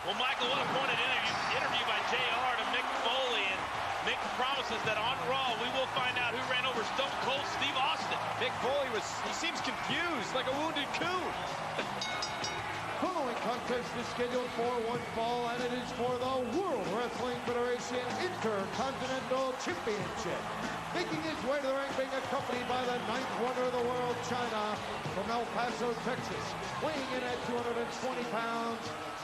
Well, Michael, what a pointed interview by JR to Mick Foley, and Mick promises that on Raw we will find out who ran over Stone Cold Steve Austin. Mick Foley he seems confused, like a wounded coon. Following contest is scheduled for one fall, and it is for the World Wrestling Federation Intercontinental Championship. Making his way to the ring, being accompanied by the ninth wonder of the world, China, from El Paso, Texas. Weighing in at 220 pounds,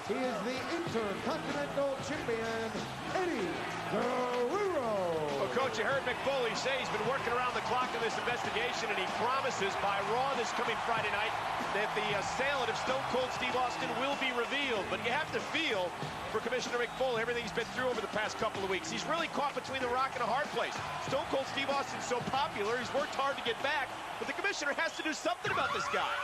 he is the Intercontinental Champion, Eddie Guerrero. Well, Coach, you heard Mick Foley say he's been working around the clock on this investigation, and he promises by Raw this coming Friday night that the assailant of Stone Cold Steve Austin will be revealed. But you have to feel for Commissioner Mick Foley everything he's been through over the past couple of weeks. He's really caught between the rock and a hard place. Stone Cold Steve Austin's so popular, he's worked hard to get back, but the commissioner has to do something about this guy.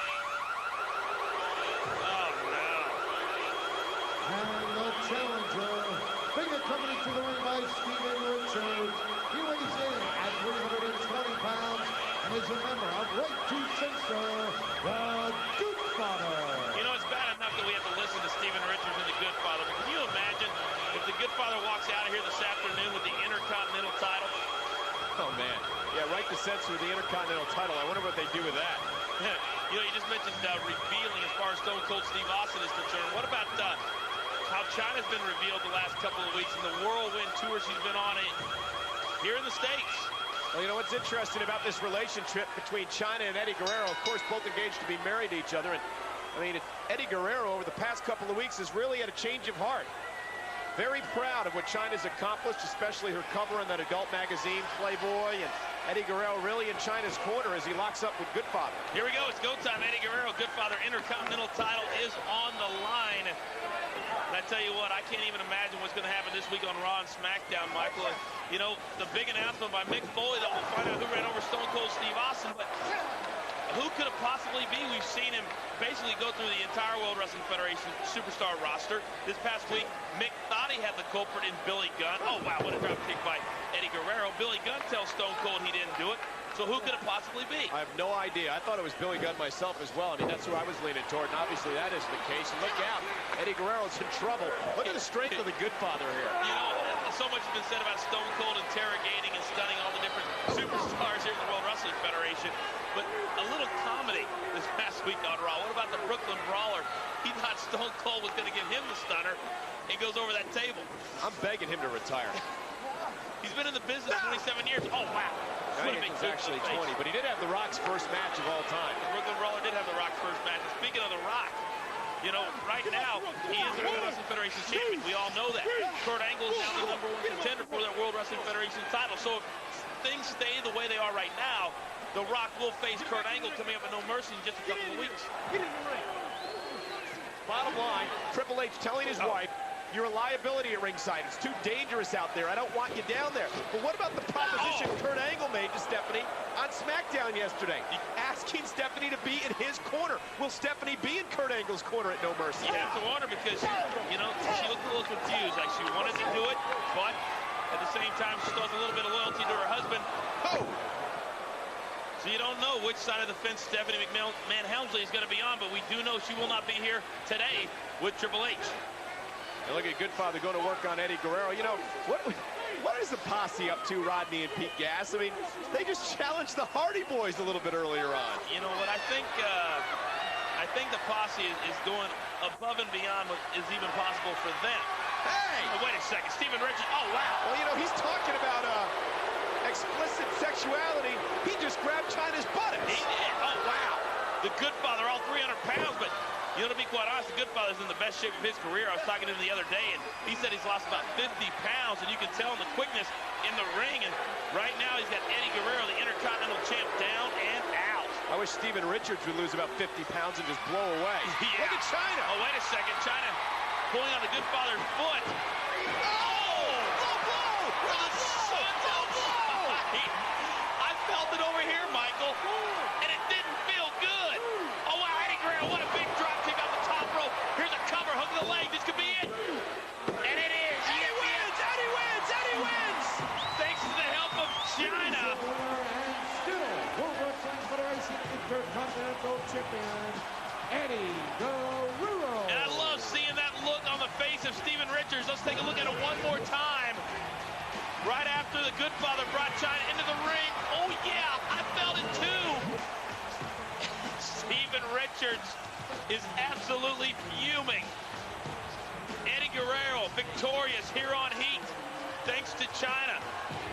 And the challenger, being accompanied to the ring by Steven Richards. He weighs in at 320 pounds and is a member of Right to Censor, the Goodfather. You know, it's bad enough that we have to listen to Steven Richards and the Goodfather, but can you imagine if the Goodfather walks out of here this afternoon with the Intercontinental title? Oh, man. Yeah, Right to Censor the Intercontinental title. I wonder what they do with that. You know, you just mentioned revealing as far as Stone Cold Steve Austin is concerned. What about how China's been revealed the last couple of weeks and the whirlwind tour she's been on here in the States? Well, you know what's interesting about this relationship between China and Eddie Guerrero? Of course, both engaged to be married to each other. And I mean, Eddie Guerrero over the past couple of weeks has really had a change of heart. Very proud of what China's accomplished, especially her cover in that adult magazine, Playboy, and Eddie Guerrero really in China's corner as he locks up with Goodfather. Here we go, it's go time. Eddie Guerrero, Goodfather, Intercontinental title is on the line. And I tell you what, I can't even imagine what's going to happen this week on Raw and SmackDown, Michael. You know, the big announcement by Mick Foley that we'll find out who ran over Stone Cold Steve Austin, but who could it possibly be? We've seen him basically go through the entire World Wrestling Federation superstar roster. This past week, Mick thought he had the culprit in Billy Gunn. Oh, wow, what a drop kick by Eddie Guerrero. Billy Gunn tells Stone Cold he didn't do it. So who could it possibly be? I have no idea. I thought it was Billy Gunn myself as well. I mean, that's who I was leaning toward, and obviously that isn't the case. And look out, Eddie Guerrero's in trouble. Look at the strength of the Goodfather here. You know, so much has been said about Stone Cold interrogating and stunning all the different superstars here in the World Wrestling Federation. But a little comedy this past week on Raw. What about the Brooklyn Brawler? He thought Stone Cold was going to give him the stunner. He goes over that table. I'm begging him to retire. He's been in the business 27 years. Oh, wow. I think it's actually 20, but he did have The Rock's first match of all time. The Brooklyn Brawler did have The Rock's first match. And speaking of The Rock, you know, right now, he is the World Wrestling Federation champion. We all know that. Kurt Angle is now the #1 contender for that World Wrestling Federation title. So if things stay the way they are right now, The Rock will face Kurt Angle coming up at No Mercy in just a couple of weeks. Bottom line, Triple H telling his wife, you're a liability at ringside. It's too dangerous out there. I don't want you down there. But what about the proposition Kurt Angle made to Stephanie on SmackDown yesterday? Asking Stephanie to be in his corner. Will Stephanie be in Kurt Angle's corner at No Mercy? You have to wonder because, you know, she looked a little confused. Like she wanted to do it, but at the same time, she still has a little bit of loyalty to her husband. Oh! So you don't know which side of the fence Stephanie McMahon Helmsley is going to be on, but we do know she will not be here today with Triple H. And look at Goodfather going to work on Eddie Guerrero. You know, what is the posse up to, Rodney and Pete Gas? I mean, they just challenged the Hardy Boys a little bit earlier on. You know what, I think the posse is going above and beyond what is even possible for them. Hey! Oh, wait a second, Steven Richards, oh, wow. Well, you know, he's talking about explicit sexuality. He just grabbed China's buttocks. He did, oh, wow. The Goodfather, all 300 pounds, but you know, to be quite honest, the Goodfather's in the best shape of his career. I was talking to him the other day, and he said he's lost about 50 pounds, and you can tell in the quickness in the ring. And right now, he's got Eddie Guerrero, the Intercontinental champ, down and out. I wish Steven Richards would lose about 50 pounds and just blow away. Yeah. Look at China. Oh, wait a second. China pulling on the Goodfather's foot. Oh! Low blow! Low blow! I felt it over here, Michael, and it didn't feel good. Oh, wow, Eddie Guerrero, what a big drop kick off the top rope. Here's a cover, hook of the leg. This could be it. And it is. Eddie wins! Eddie wins! Eddie wins! Thanks to the help of China. And still, World Wrestling Federation Intercontinental Champion, Eddie Guerrero. And I love seeing that look on the face of take a look at it one more time. Right after the Goodfather brought China into the ring. Oh, yeah, I felt it too. Steven Richards is absolutely fuming. Eddie Guerrero victorious here on Heat, thanks to China.